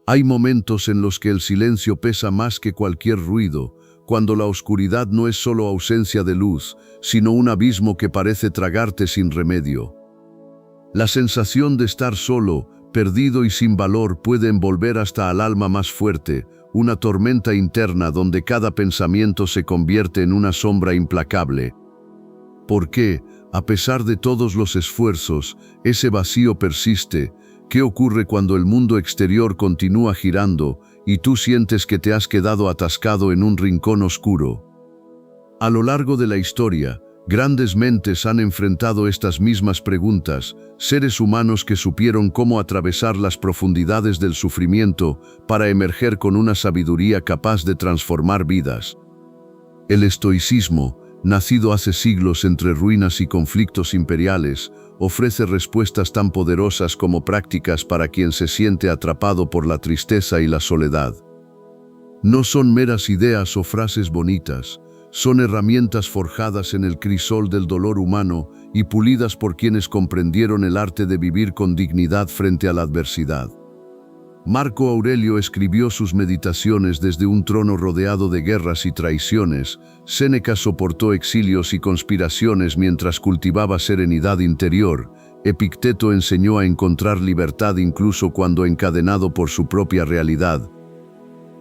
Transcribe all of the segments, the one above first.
Hay momentos en los que el silencio pesa más que cualquier ruido, cuando la oscuridad no es solo ausencia de luz, sino un abismo que parece tragarte sin remedio. La sensación de estar solo, perdido y sin valor puede envolver hasta al alma más fuerte, una tormenta interna donde cada pensamiento se convierte en una sombra implacable. ¿Por qué, a pesar de todos los esfuerzos, ese vacío persiste? ¿Qué ocurre cuando el mundo exterior continúa girando y tú sientes que te has quedado atascado en un rincón oscuro? A lo largo de la historia, grandes mentes han enfrentado estas mismas preguntas, seres humanos que supieron cómo atravesar las profundidades del sufrimiento para emerger con una sabiduría capaz de transformar vidas. El estoicismo, nacido hace siglos entre ruinas y conflictos imperiales, ofrece respuestas tan poderosas como prácticas para quien se siente atrapado por la tristeza y la soledad. No son meras ideas o frases bonitas, son herramientas forjadas en el crisol del dolor humano y pulidas por quienes comprendieron el arte de vivir con dignidad frente a la adversidad. Marco Aurelio escribió sus meditaciones desde un trono rodeado de guerras y traiciones. Séneca soportó exilios y conspiraciones mientras cultivaba serenidad interior. Epicteto enseñó a encontrar libertad incluso cuando encadenado por su propia realidad.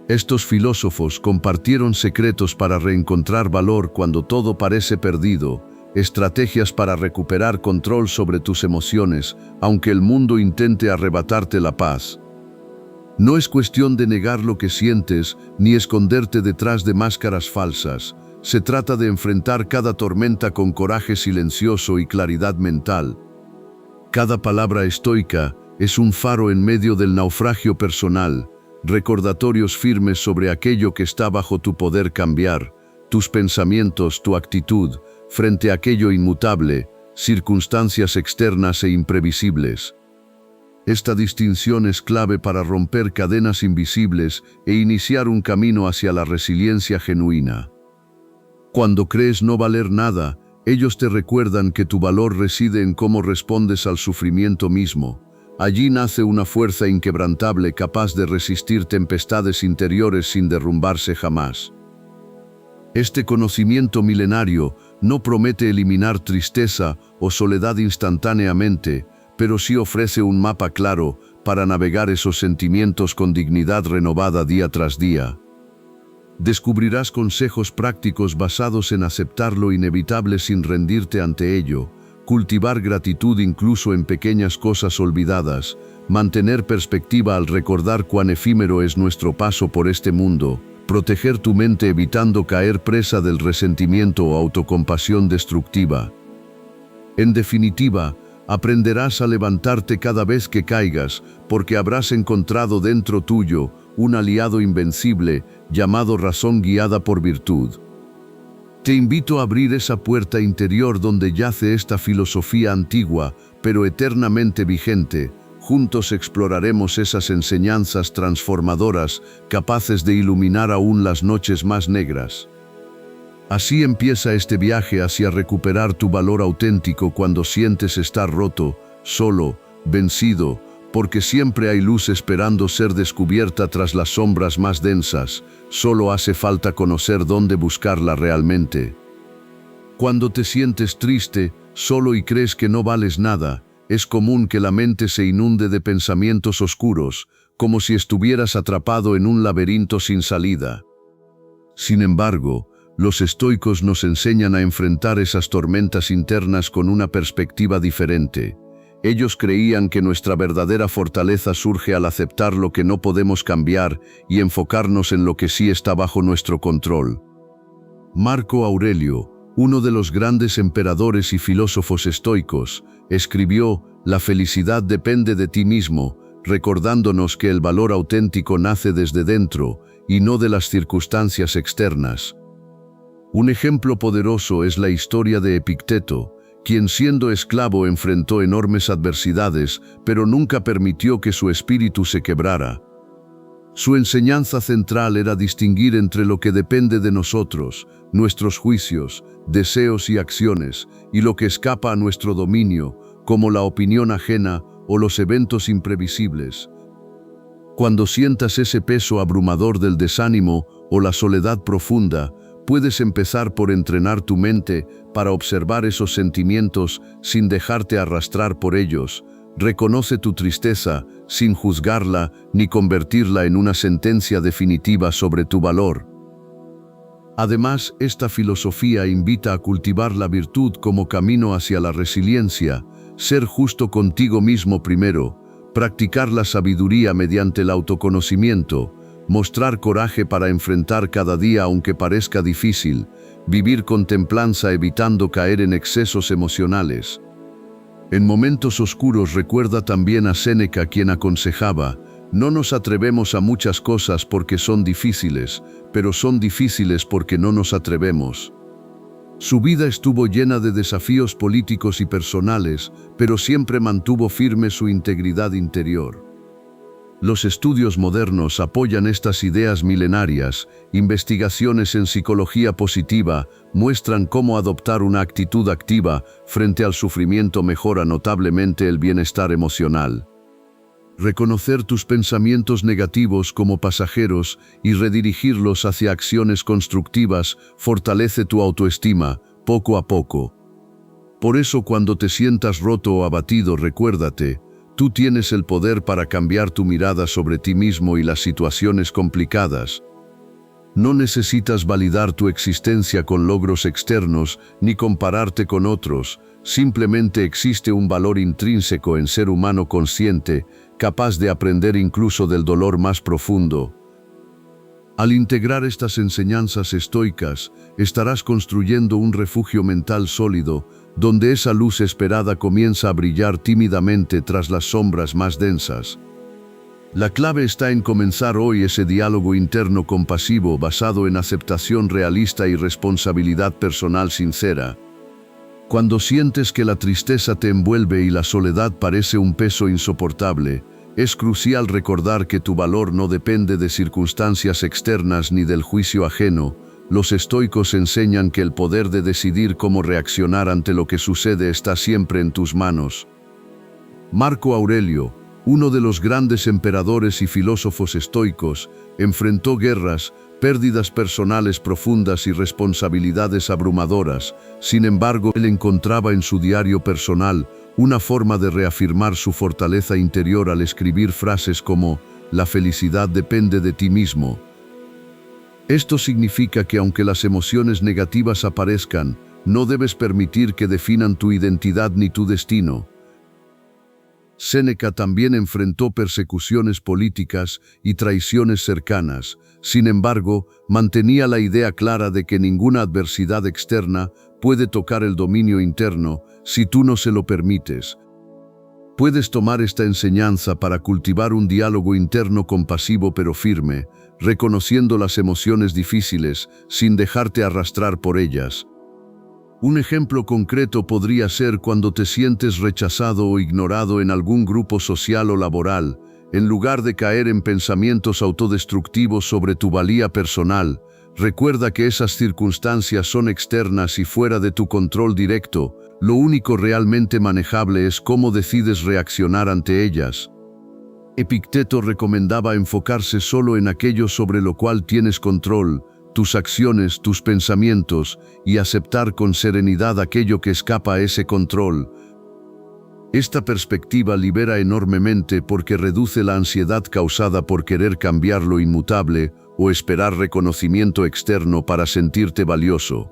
Estos filósofos compartieron secretos para reencontrar valor cuando todo parece perdido, estrategias para recuperar control sobre tus emociones, aunque el mundo intente arrebatarte la paz. No es cuestión de negar lo que sientes, ni esconderte detrás de máscaras falsas. Se trata de enfrentar cada tormenta con coraje silencioso y claridad mental. Cada palabra estoica es un faro en medio del naufragio personal, recordatorios firmes sobre aquello que está bajo tu poder cambiar, tus pensamientos, tu actitud, frente a aquello inmutable, circunstancias externas e imprevisibles. Esta distinción es clave para romper cadenas invisibles e iniciar un camino hacia la resiliencia genuina. Cuando crees no valer nada, ellos te recuerdan que tu valor reside en cómo respondes al sufrimiento mismo. Allí nace una fuerza inquebrantable capaz de resistir tempestades interiores sin derrumbarse jamás. Este conocimiento milenario no promete eliminar tristeza o soledad instantáneamente, pero sí ofrece un mapa claro para navegar esos sentimientos con dignidad renovada día tras día. Descubrirás consejos prácticos basados en aceptar lo inevitable sin rendirte ante ello, cultivar gratitud incluso en pequeñas cosas olvidadas, mantener perspectiva al recordar cuán efímero es nuestro paso por este mundo, proteger tu mente evitando caer presa del resentimiento o autocompasión destructiva. En definitiva, aprenderás a levantarte cada vez que caigas, porque habrás encontrado dentro tuyo un aliado invencible llamado razón guiada por virtud. Te invito a abrir esa puerta interior donde yace esta filosofía antigua, pero eternamente vigente. Juntos exploraremos esas enseñanzas transformadoras capaces de iluminar aún las noches más negras. Así empieza este viaje hacia recuperar tu valor auténtico cuando sientes estar roto, solo, vencido, porque siempre hay luz esperando ser descubierta tras las sombras más densas. Solo hace falta conocer dónde buscarla realmente. Cuando te sientes triste, solo y crees que no vales nada, es común que la mente se inunde de pensamientos oscuros, como si estuvieras atrapado en un laberinto sin salida. Sin embargo, los estoicos nos enseñan a enfrentar esas tormentas internas con una perspectiva diferente. Ellos creían que nuestra verdadera fortaleza surge al aceptar lo que no podemos cambiar y enfocarnos en lo que sí está bajo nuestro control. Marco Aurelio, uno de los grandes emperadores y filósofos estoicos, escribió: «La felicidad depende de ti mismo», recordándonos que el valor auténtico nace desde dentro y no de las circunstancias externas. Un ejemplo poderoso es la historia de Epicteto, quien siendo esclavo enfrentó enormes adversidades, pero nunca permitió que su espíritu se quebrara. Su enseñanza central era distinguir entre lo que depende de nosotros, nuestros juicios, deseos y acciones, y lo que escapa a nuestro dominio, como la opinión ajena o los eventos imprevisibles. Cuando sientas ese peso abrumador del desánimo o la soledad profunda, puedes empezar por entrenar tu mente para observar esos sentimientos sin dejarte arrastrar por ellos. Reconoce tu tristeza sin juzgarla ni convertirla en una sentencia definitiva sobre tu valor. Además, esta filosofía invita a cultivar la virtud como camino hacia la resiliencia, ser justo contigo mismo primero, practicar la sabiduría mediante el autoconocimiento, mostrar coraje para enfrentar cada día aunque parezca difícil, vivir con templanza evitando caer en excesos emocionales. En momentos oscuros recuerda también a Séneca, quien aconsejaba: no nos atrevemos a muchas cosas porque son difíciles, pero son difíciles porque no nos atrevemos. Su vida estuvo llena de desafíos políticos y personales, pero siempre mantuvo firme su integridad interior. Los estudios modernos apoyan estas ideas milenarias. Investigaciones en psicología positiva muestran cómo adoptar una actitud activa frente al sufrimiento mejora notablemente el bienestar emocional. Reconocer tus pensamientos negativos como pasajeros y redirigirlos hacia acciones constructivas fortalece tu autoestima, poco a poco. Por eso, cuando te sientas roto o abatido, recuérdate: tú tienes el poder para cambiar tu mirada sobre ti mismo y las situaciones complicadas. No necesitas validar tu existencia con logros externos ni compararte con otros. Simplemente existe un valor intrínseco en ser humano consciente, capaz de aprender incluso del dolor más profundo. Al integrar estas enseñanzas estoicas, estarás construyendo un refugio mental sólido, donde esa luz esperada comienza a brillar tímidamente tras las sombras más densas. La clave está en comenzar hoy ese diálogo interno compasivo basado en aceptación realista y responsabilidad personal sincera. Cuando sientes que la tristeza te envuelve y la soledad parece un peso insoportable, es crucial recordar que tu valor no depende de circunstancias externas ni del juicio ajeno. Los estoicos enseñan que el poder de decidir cómo reaccionar ante lo que sucede está siempre en tus manos. Marco Aurelio, uno de los grandes emperadores y filósofos estoicos, enfrentó guerras, pérdidas personales profundas y responsabilidades abrumadoras. Sin embargo, él encontraba en su diario personal una forma de reafirmar su fortaleza interior al escribir frases como: «La felicidad depende de ti mismo». Esto significa que aunque las emociones negativas aparezcan, no debes permitir que definan tu identidad ni tu destino. Séneca también enfrentó persecuciones políticas y traiciones cercanas. Sin embargo, mantenía la idea clara de que ninguna adversidad externa puede tocar el dominio interno si tú no se lo permites. Puedes tomar esta enseñanza para cultivar un diálogo interno compasivo pero firme, reconociendo las emociones difíciles sin dejarte arrastrar por ellas. Un ejemplo concreto podría ser cuando te sientes rechazado o ignorado en algún grupo social o laboral. En lugar de caer en pensamientos autodestructivos sobre tu valía personal, recuerda que esas circunstancias son externas y fuera de tu control directo. Lo único realmente manejable es cómo decides reaccionar ante ellas. Epicteto recomendaba enfocarse solo en aquello sobre lo cual tienes control, tus acciones, tus pensamientos, y aceptar con serenidad aquello que escapa a ese control. Esta perspectiva libera enormemente porque reduce la ansiedad causada por querer cambiar lo inmutable o esperar reconocimiento externo para sentirte valioso.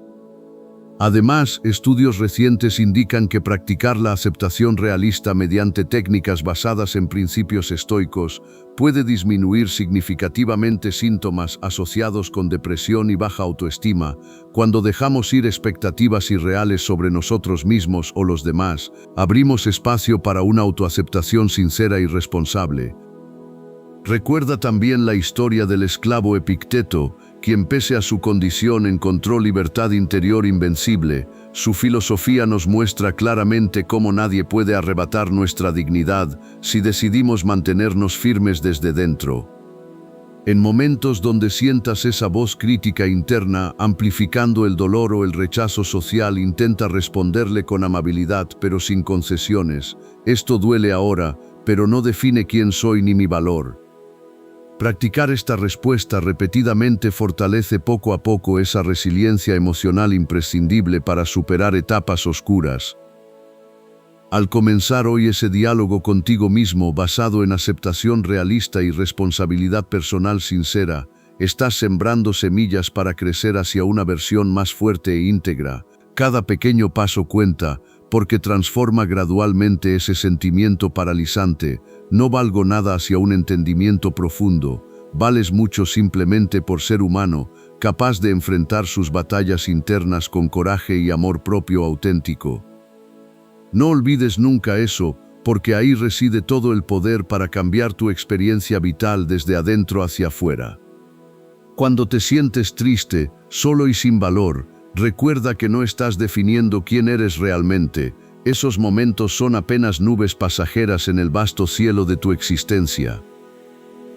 Además, estudios recientes indican que practicar la aceptación realista mediante técnicas basadas en principios estoicos puede disminuir significativamente síntomas asociados con depresión y baja autoestima. Cuando dejamos ir expectativas irreales sobre nosotros mismos o los demás, abrimos espacio para una autoaceptación sincera y responsable. Recuerda también la historia del esclavo Epicteto, quien pese a su condición encontró libertad interior invencible. Su filosofía nos muestra claramente cómo nadie puede arrebatar nuestra dignidad si decidimos mantenernos firmes desde dentro. En momentos donde sientas esa voz crítica interna amplificando el dolor o el rechazo social, intenta responderle con amabilidad pero sin concesiones. Esto duele ahora, pero no define quién soy ni mi valor. Practicar esta respuesta repetidamente fortalece poco a poco esa resiliencia emocional imprescindible para superar etapas oscuras. Al comenzar hoy ese diálogo contigo mismo basado en aceptación realista y responsabilidad personal sincera, estás sembrando semillas para crecer hacia una versión más fuerte e íntegra. Cada pequeño paso cuenta, porque transforma gradualmente ese sentimiento paralizante. No valgo nada hacia un entendimiento profundo. Vales mucho simplemente por ser humano, capaz de enfrentar sus batallas internas con coraje y amor propio auténtico. No olvides nunca eso, porque ahí reside todo el poder para cambiar tu experiencia vital desde adentro hacia afuera. Cuando te sientes triste, solo y sin valor, recuerda que no estás definiendo quién eres realmente. Esos momentos son apenas nubes pasajeras en el vasto cielo de tu existencia.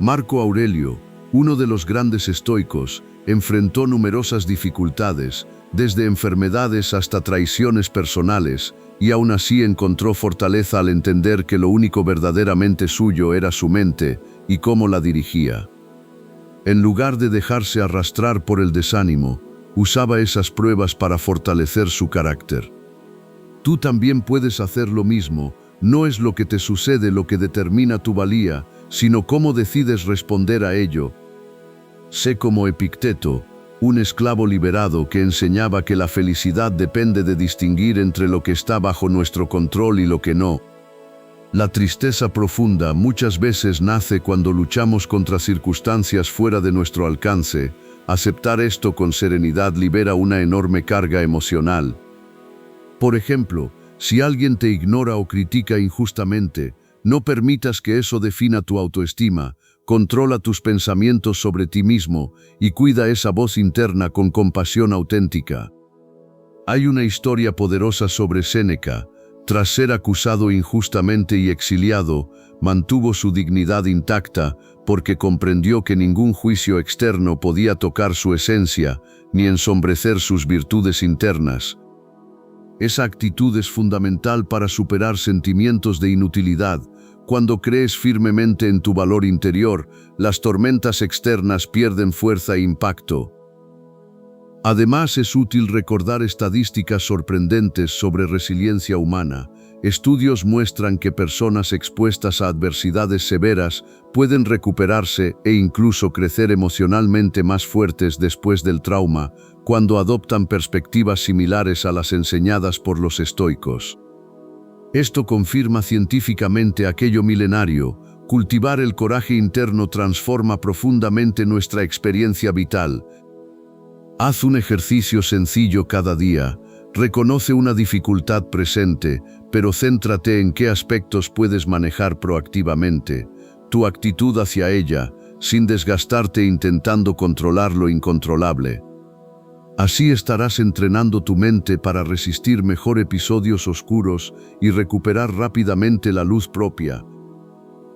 Marco Aurelio, uno de los grandes estoicos, enfrentó numerosas dificultades, desde enfermedades hasta traiciones personales, y aún así encontró fortaleza al entender que lo único verdaderamente suyo era su mente y cómo la dirigía. En lugar de dejarse arrastrar por el desánimo, usaba esas pruebas para fortalecer su carácter. Tú también puedes hacer lo mismo. No es lo que te sucede lo que determina tu valía, sino cómo decides responder a ello. Sé como Epicteto, un esclavo liberado que enseñaba que la felicidad depende de distinguir entre lo que está bajo nuestro control y lo que no. La tristeza profunda muchas veces nace cuando luchamos contra circunstancias fuera de nuestro alcance. Aceptar esto con serenidad libera una enorme carga emocional. Por ejemplo, si alguien te ignora o critica injustamente, no permitas que eso defina tu autoestima. Controla tus pensamientos sobre ti mismo y cuida esa voz interna con compasión auténtica. Hay una historia poderosa sobre Séneca. Tras ser acusado injustamente y exiliado, mantuvo su dignidad intacta porque comprendió que ningún juicio externo podía tocar su esencia ni ensombrecer sus virtudes internas. Esa actitud es fundamental para superar sentimientos de inutilidad. Cuando crees firmemente en tu valor interior, las tormentas externas pierden fuerza e impacto. Además, es útil recordar estadísticas sorprendentes sobre resiliencia humana. Estudios muestran que personas expuestas a adversidades severas pueden recuperarse e incluso crecer emocionalmente más fuertes después del trauma, cuando adoptan perspectivas similares a las enseñadas por los estoicos. Esto confirma científicamente aquello milenario: cultivar el coraje interno transforma profundamente nuestra experiencia vital. Haz un ejercicio sencillo cada día. Reconoce una dificultad presente, pero céntrate en qué aspectos puedes manejar proactivamente. Tu actitud hacia ella, sin desgastarte intentando controlar lo incontrolable. Así estarás entrenando tu mente para resistir mejor episodios oscuros y recuperar rápidamente la luz propia.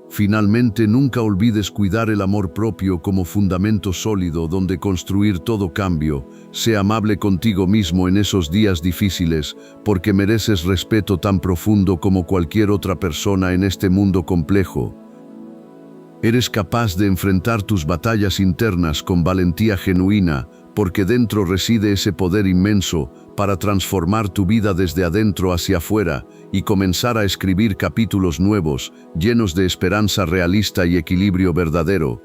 Finalmente, nunca olvides cuidar el amor propio como fundamento sólido donde construir todo cambio. Sé amable contigo mismo en esos días difíciles, porque mereces respeto tan profundo como cualquier otra persona en este mundo complejo. Eres capaz de enfrentar tus batallas internas con valentía genuina, porque dentro reside ese poder inmenso para transformar tu vida desde adentro hacia afuera y comenzar a escribir capítulos nuevos, llenos de esperanza realista y equilibrio verdadero.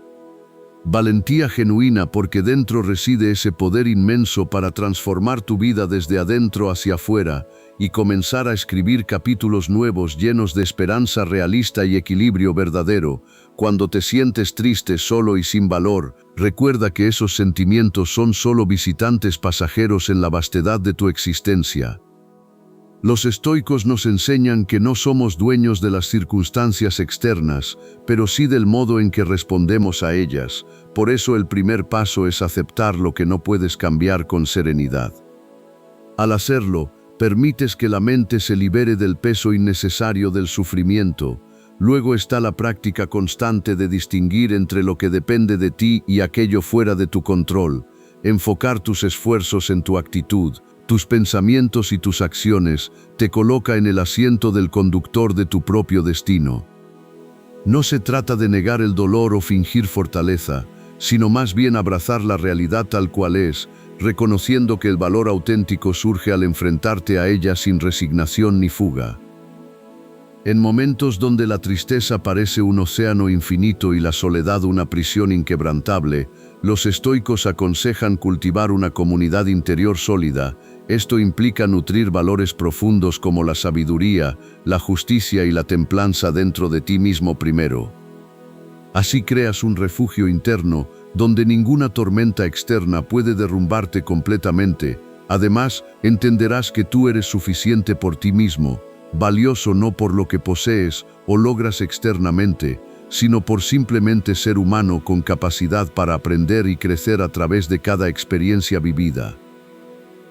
Valentía genuina porque dentro reside ese poder inmenso para transformar tu vida desde adentro hacia afuera y comenzar a escribir capítulos nuevos llenos de esperanza realista y equilibrio verdadero. Cuando te sientes triste, solo y sin valor, recuerda que esos sentimientos son solo visitantes pasajeros en la vastedad de tu existencia. Los estoicos nos enseñan que no somos dueños de las circunstancias externas, pero sí del modo en que respondemos a ellas. Por eso el primer paso es aceptar lo que no puedes cambiar con serenidad. Al hacerlo, permites que la mente se libere del peso innecesario del sufrimiento. Luego está la práctica constante de distinguir entre lo que depende de ti y aquello fuera de tu control. Enfocar tus esfuerzos en tu actitud, tus pensamientos y tus acciones te coloca en el asiento del conductor de tu propio destino. No se trata de negar el dolor o fingir fortaleza, sino más bien abrazar la realidad tal cual es, reconociendo que el valor auténtico surge al enfrentarte a ella sin resignación ni fuga. En momentos donde la tristeza parece un océano infinito y la soledad una prisión inquebrantable, los estoicos aconsejan cultivar una comunidad interior sólida. Esto implica nutrir valores profundos como la sabiduría, la justicia y la templanza dentro de ti mismo primero. Así creas un refugio interno donde ninguna tormenta externa puede derrumbarte completamente. Además, entenderás que tú eres suficiente por ti mismo, valioso no por lo que posees o logras externamente, sino por simplemente ser humano con capacidad para aprender y crecer a través de cada experiencia vivida.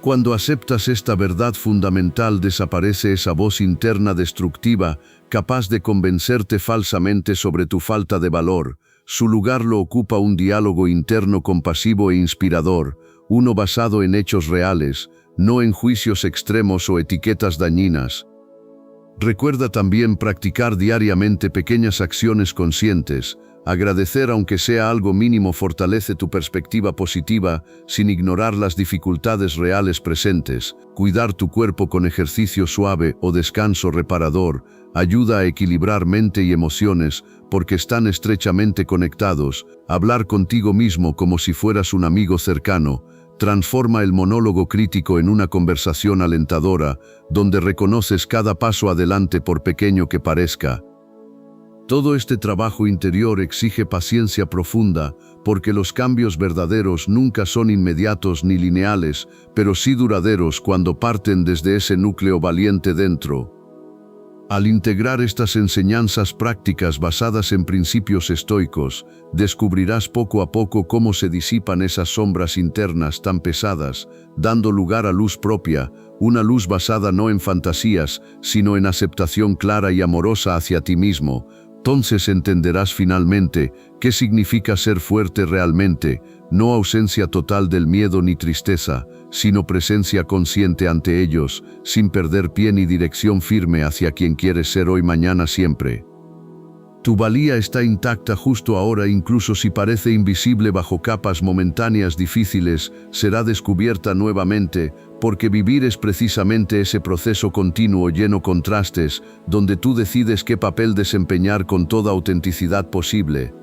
Cuando aceptas esta verdad fundamental, desaparece esa voz interna destructiva, capaz de convencerte falsamente sobre tu falta de valor. Su lugar lo ocupa un diálogo interno compasivo e inspirador, uno basado en hechos reales, no en juicios extremos o etiquetas dañinas. Recuerda también practicar diariamente pequeñas acciones conscientes. Agradecer aunque sea algo mínimo fortalece tu perspectiva positiva sin ignorar las dificultades reales presentes. Cuidar tu cuerpo con ejercicio suave o descanso reparador ayuda a equilibrar mente y emociones porque están estrechamente conectados. Hablar contigo mismo como si fueras un amigo cercano transforma el monólogo crítico en una conversación alentadora, donde reconoces cada paso adelante por pequeño que parezca. Todo este trabajo interior exige paciencia profunda, porque los cambios verdaderos nunca son inmediatos ni lineales, pero sí duraderos cuando parten desde ese núcleo valiente dentro. Al integrar estas enseñanzas prácticas basadas en principios estoicos, descubrirás poco a poco cómo se disipan esas sombras internas tan pesadas, dando lugar a luz propia, una luz basada no en fantasías, sino en aceptación clara y amorosa hacia ti mismo. Entonces entenderás finalmente qué significa ser fuerte realmente, no ausencia total del miedo ni tristeza, sino presencia consciente ante ellos, sin perder pie ni dirección firme hacia quien quieres ser hoy, mañana, siempre. Tu valía está intacta justo ahora, incluso si parece invisible bajo capas momentáneas difíciles, será descubierta nuevamente, porque vivir es precisamente ese proceso continuo lleno de contrastes, donde tú decides qué papel desempeñar con toda autenticidad posible.